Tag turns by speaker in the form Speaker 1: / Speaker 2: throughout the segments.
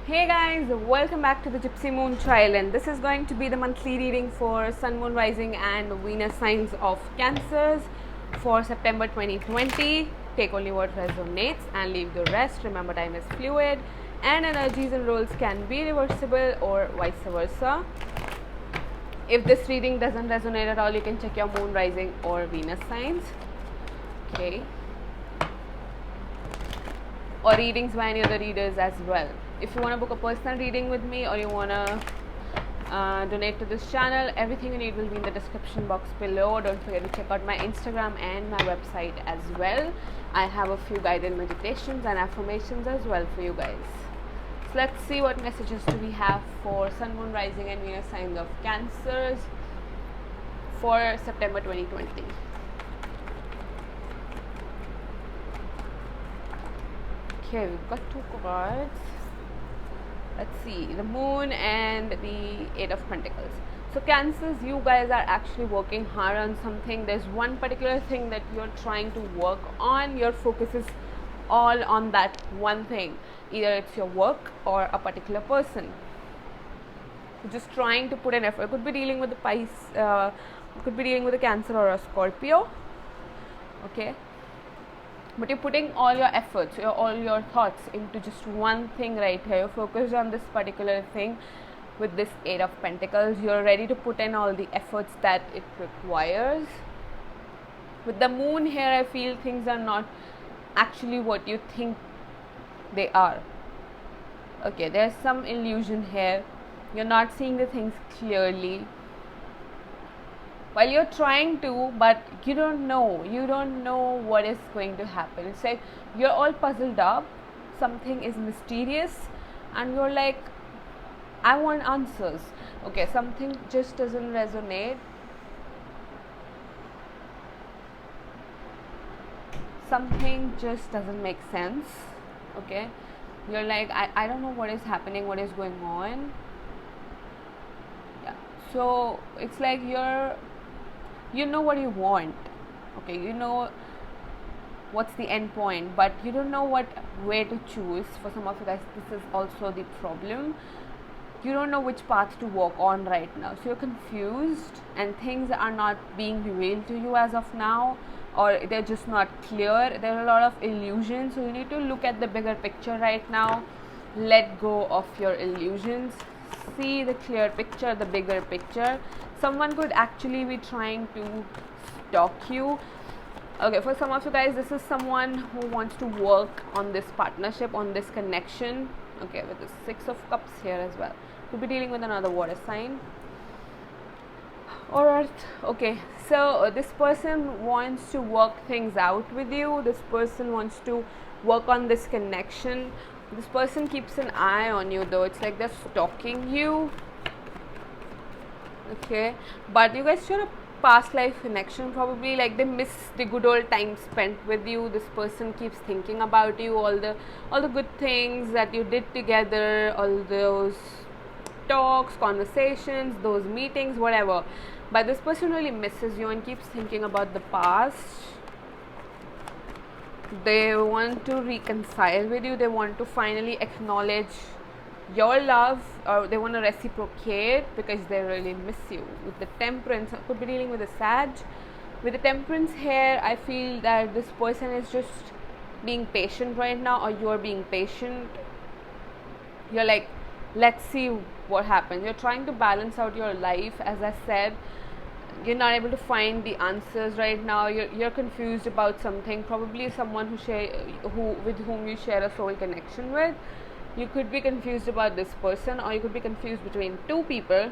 Speaker 1: Hey guys, welcome back to the Gypsy Moon Trial, and this is going to be the monthly reading for Sun, Moon, Rising and Venus signs of Cancers for September 2020. Take only what resonates and leave the rest. Remember, time is fluid and energies and roles can be reversible or vice versa. If this reading doesn't resonate at all, you can check your Moon, Rising or Venus signs. Okay. Or readings by any other readers as well. If you want to book a personal reading with me or you want to donate to this channel, everything you need will be in the description box below. Don't forget to check out my Instagram and my website as well. I have a few guided meditations and affirmations as well for you guys. So let's see what messages do we have for Sun, Moon, Rising and Venus signs of Cancers for September 2020. Okay, we've got two cards. Let's see, the Moon and the Eight of Pentacles. So Cancers, you guys are actually working hard on something. There's one particular thing that you're trying to work on. Your focus is all on that one thing. Either it's your work or a particular person. You're just trying to put an effort. Could be dealing with the Pisces, could be dealing with a Cancer or a Scorpio. Okay. But you're putting all your efforts, all your thoughts into just one thing right here. You're focused on this particular thing with this Eight of Pentacles. You're ready to put in all the efforts that it requires. With the Moon here, I feel things are not actually what you think they are. Okay, there's some illusion here. You're not seeing the things clearly. While you're trying to, but you don't know what is going to happen. It's like you're all puzzled up, something is mysterious and you're like, I want answers. Okay, something just doesn't resonate. Something just doesn't make sense. Okay, you're like, I don't know what is happening, what is going on. Yeah, so it's like you know what you want. Okay, you know what's the end point, but you don't know what way to choose. For some of you guys, this is also the problem. You don't know which path to walk on right now, so you're confused and things are not being revealed to you as of now, or they're just not clear. There are a lot of illusions, so you need to look at the bigger picture right now. Let go of your illusions, see the clear picture, the bigger picture. Someone could actually be trying to stalk you. Okay, for some of you guys, this is someone who wants to work on this partnership, on this connection. Okay, with the Six of Cups here as well. Could be dealing with another water sign or Earth. Okay, so this person wants to work things out with you. This person wants to work on this connection. This person keeps an eye on you though. It's like they're stalking you. Okay, but you guys share a past life connection, probably. Like they miss the good old time spent with you. This person keeps thinking about you, all the good things that you did together, all those talks, conversations, those meetings, whatever. But this person really misses you and keeps thinking about the past. They want to reconcile with you. They want to finally acknowledge your love, or they want to reciprocate because they really miss you. With the Temperance, I could be dealing with a Sag. With the Temperance here, I feel that this person is just being patient right now, or you're being patient. You're like, let's see what happens. You're trying to balance out your life. As I said, you're not able to find the answers right now. You're confused about something. Probably someone with whom you share a soul connection with. You could be confused about this person, or you could be confused between two people.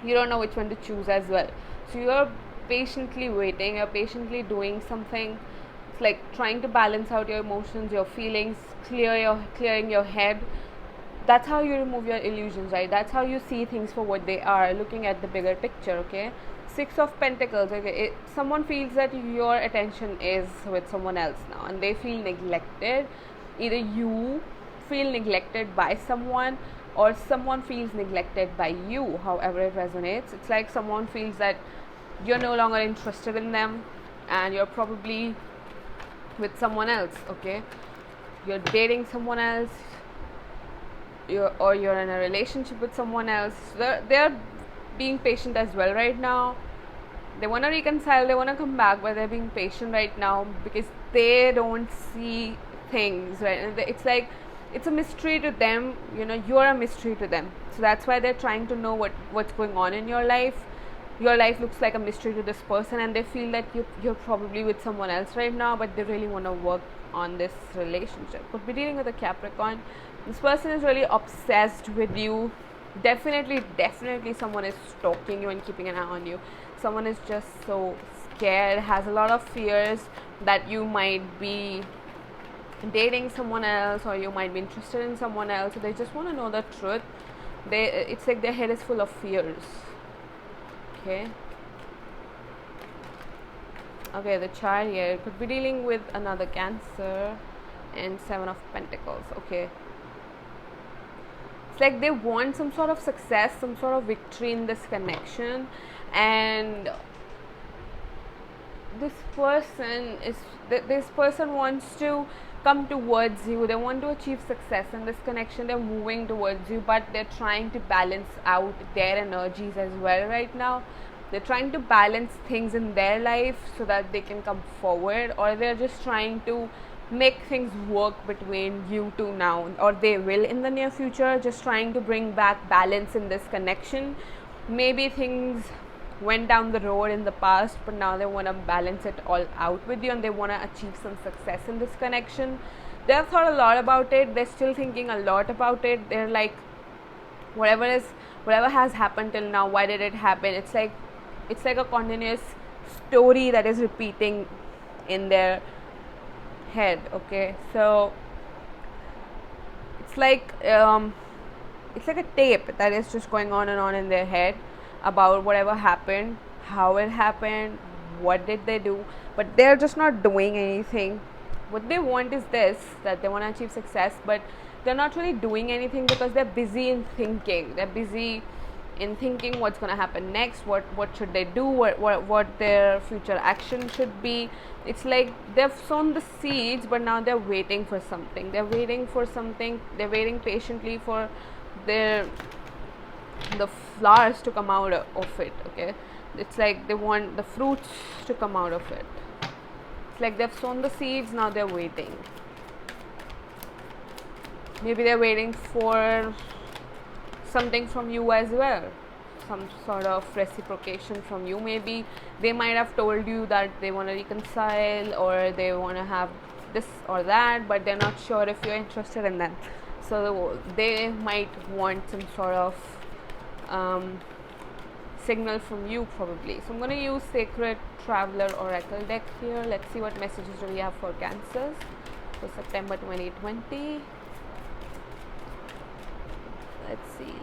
Speaker 1: You don't know which one to choose as well. So you're patiently waiting, you're patiently doing something. It's like trying to balance out your emotions, your feelings, clearing your head. That's how you remove your illusions, right? That's how you see things for what they are, looking at the bigger picture. Okay, Six of Pentacles. Okay, someone feels that your attention is with someone else now and they feel neglected. Either you feel neglected by someone or someone feels neglected by you, however it resonates. It's like someone feels that you're no longer interested in them and you're probably with someone else. Okay, you're dating someone else, you're in a relationship with someone else. They're being patient as well right now. They want to reconcile, they want to come back, but they're being patient right now because they don't see things, right? And it's like it's a mystery to them, you're a mystery to them. So that's why they're trying to know what's going on in your life. Your life looks like a mystery to this person, and they feel that you're probably with someone else right now, but they really want to work on this relationship. Could be dealing with a Capricorn. This person is really obsessed with you. Definitely someone is stalking you and keeping an eye on you. Someone is just so scared, has a lot of fears that you might be dating someone else, or you might be interested in someone else. So they just want to know the truth. It's like their head is full of fears. Okay, the Chariot could be dealing with another Cancer, and 7 of Pentacles. Okay, it's like they want some sort of success, some sort of victory in this connection, and this person wants to come towards you. They want to achieve success in this connection. They're moving towards you, but they're trying to balance out their energies as well right now. They're trying to balance things in their life so that they can come forward, or they're just trying to make things work between you two now, or they will in the near future, just trying to bring back balance in this connection. Maybe things went down the road in the past, but now they want to balance it all out with you, and they want to achieve some success in this connection. They have thought a lot about it. They're still thinking a lot about it. They're like, whatever has happened till now, why did it happen? It's like a continuous story that is repeating in their head. Okay, so it's like a tape that is just going on and on in their head about whatever happened, how it happened, what did they do, but they're just not doing anything. What they want is this, that they want to achieve success, but they're not really doing anything because they're busy in thinking. They're busy in thinking what's going to happen next, what should they do, what their future action should be. It's like they've sown the seeds, but now they're waiting for something. They're waiting patiently for the flowers to come out of it. Okay, it's like they want the fruits to come out of it. It's like they've sown the seeds, now they're waiting. Maybe they're waiting for something from you as well, some sort of reciprocation from you. Maybe they might have told you that they want to reconcile, or they want to have this or that, but they're not sure if you're interested in that. So they might want some sort of signal from you, probably. So I'm going to use Sacred Traveler Oracle deck here. Let's see what messages do we have for Cancers for September 2020. Let's see.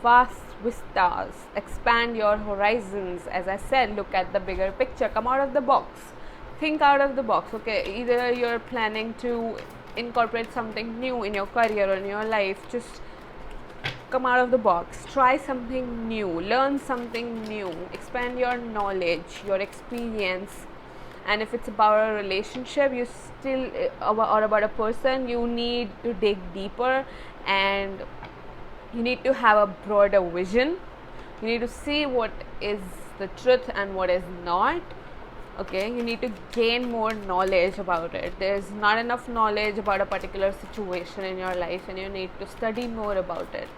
Speaker 1: Vast vistas, expand your horizons. As I said, look at the bigger picture, come out of the box, think out of the box. Okay, either you're planning to incorporate something new in your career or in your life, just come out of the box, try something new, learn something new, expand your knowledge, your experience. And if it's about a relationship, or about a person, you need to dig deeper, and you need to have a broader vision. You need to see what is the truth and what is not. Okay, you need to gain more knowledge about it. There's not enough knowledge about a particular situation in your life, and you need to study more about it,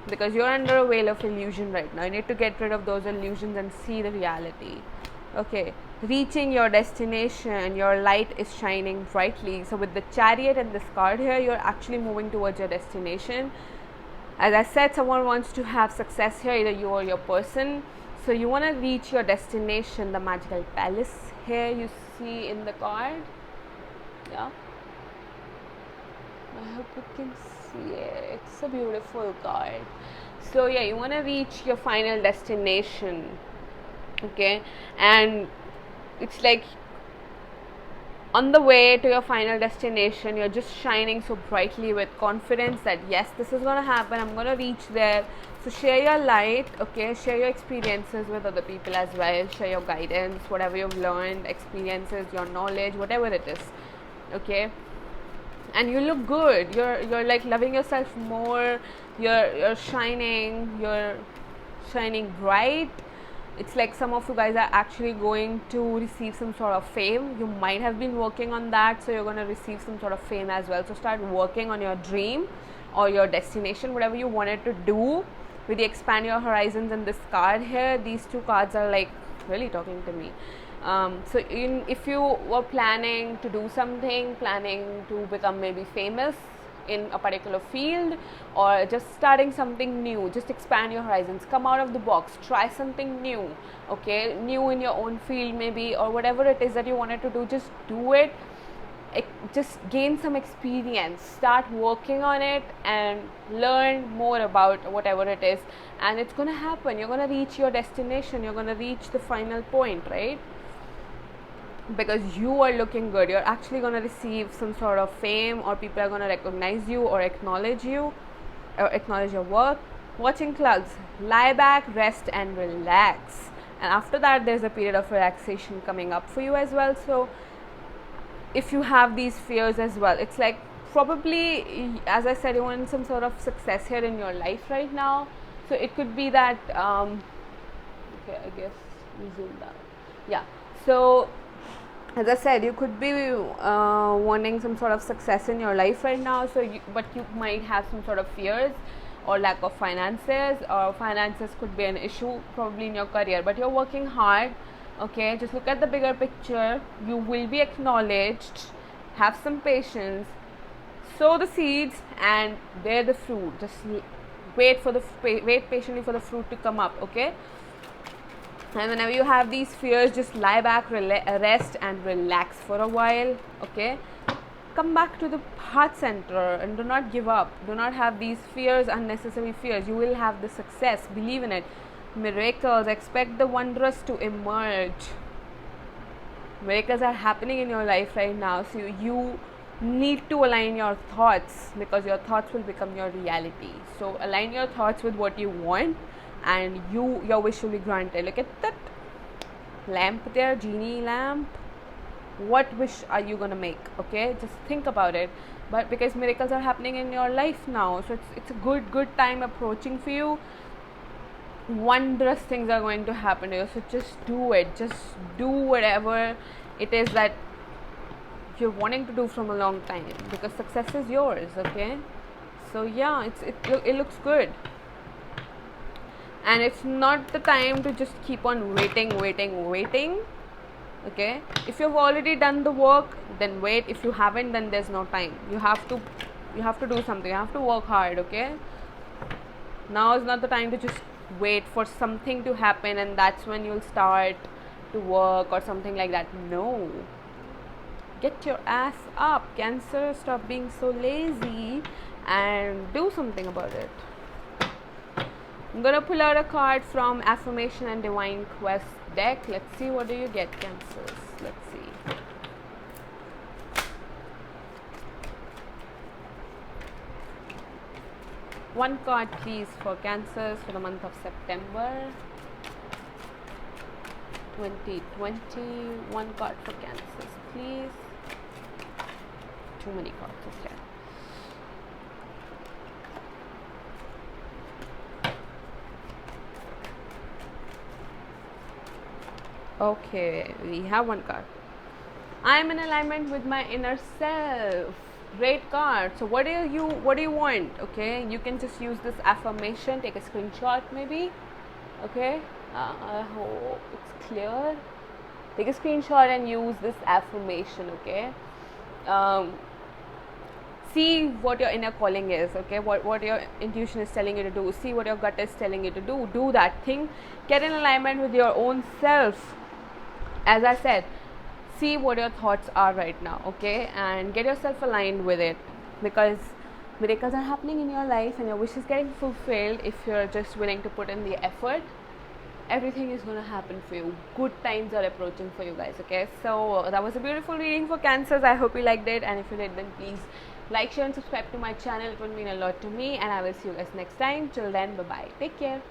Speaker 1: because you're under a veil of illusion right now. You need to get rid of those illusions and see the reality. Okay, reaching your destination, your light is shining brightly. So with the Chariot and this card here, you're actually moving towards your destination. As I said, someone wants to have success here, either you or your person. So you want to reach your destination, the Magical Palace here you see in the card. Yeah, I hope you can see it. It's a beautiful card. So yeah, you want to reach your final destination. Okay, and it's like on the way to your final destination, you're just shining so brightly with confidence that yes, this is going to happen, I'm going to reach there. So share your light, okay? Share your experiences with other people as well. Share your guidance, whatever you've learned, experiences, your knowledge, whatever it is, okay? And you look good. You're like loving yourself more. You're shining. You're shining bright. It's like some of you guys are actually going to receive some sort of fame. You might have been working on that, so you're going to receive some sort of fame as well. So start working on your dream or your destination, whatever you wanted to do. With the expand your horizons and this card here, these two cards are like really talking to me. So if you were planning to do something, planning to become maybe famous in a particular field, or just starting something new, just expand your horizons, come out of the box, try something new, okay, new in your own field maybe, or whatever it is that you wanted to do, just do it. Just gain some experience, start working on it and learn more about whatever it is, and it's going to happen. You're going to reach your destination, you're going to reach the final point, right? Because you are looking good, you're actually going to receive some sort of fame, or people are going to recognize you or acknowledge you or acknowledge your work. Watching clouds, lie back, rest and relax, and after that there's a period of relaxation coming up for you as well. So if you have these fears as well, it's like probably, as I said, you want some sort of success here in your life right now. So it could be that okay, I guess we zoomed out. Yeah, so as I said, you could be wanting some sort of success in your life right now, so but you might have some sort of fears or lack of finances, or finances could be an issue probably in your career, but you're working hard, okay? Just look at the bigger picture. You will be acknowledged. Have some patience, sow the seeds and bear the fruit. Just wait patiently for the fruit to come up, okay? And whenever you have these fears, just lie back, rest and relax for a while, okay? Come back to the heart center and do not give up. Do not have these fears, unnecessary fears. You will have the success, believe in it. Miracles, expect the wondrous to emerge. Miracles are happening in your life right now, so you need to align your thoughts, because your thoughts will become your reality. So align your thoughts with what you want, and your wish will be granted. Look at that lamp there, genie lamp. What wish are you gonna make? Okay, just think about it. But because miracles are happening in your life now, so it's a good time approaching for you. Wondrous things are going to happen to you, so just do it. Just do whatever it is that you're wanting to do from a long time, because success is yours, okay? So yeah, it looks good, and it's not the time to just keep on waiting, okay? If you've already done the work, then wait. If you haven't, then there's no time. You have to do something. You have to work hard, okay? Now is not the time to just wait for something to happen and that's when you'll start to work or something like that. No, get your ass up, Cancer. Stop being so lazy and do something about it. I'm gonna pull out a card from Affirmation and Divine Quest deck. Let's see, what do you get, Cancers? Let's see. One card please for Cancers for the month of September 2020. One card for Cancers please. Too many cards, okay. Okay, we have one card. I am in alignment with my inner self. Great card. So what do you want? Okay, you can just use this affirmation, take a screenshot maybe. Okay, I hope it's clear. Take a screenshot and use this affirmation. Okay, see what your inner calling is. Okay, what your intuition is telling you to do. See what your gut is telling you to do. Do that thing. Get in alignment with your own self. As I said, see what your thoughts are right now, okay, and get yourself aligned with it, because miracles are happening in your life and your wish is getting fulfilled. If you're just willing to put in the effort, everything is going to happen for you. Good times are approaching for you guys, okay? So that was a beautiful reading for Cancers. I hope you liked it, and if you did, then please Like, share, and subscribe to my channel. It would mean a lot to me, and I will see you guys next time. Till then, bye bye. Take care.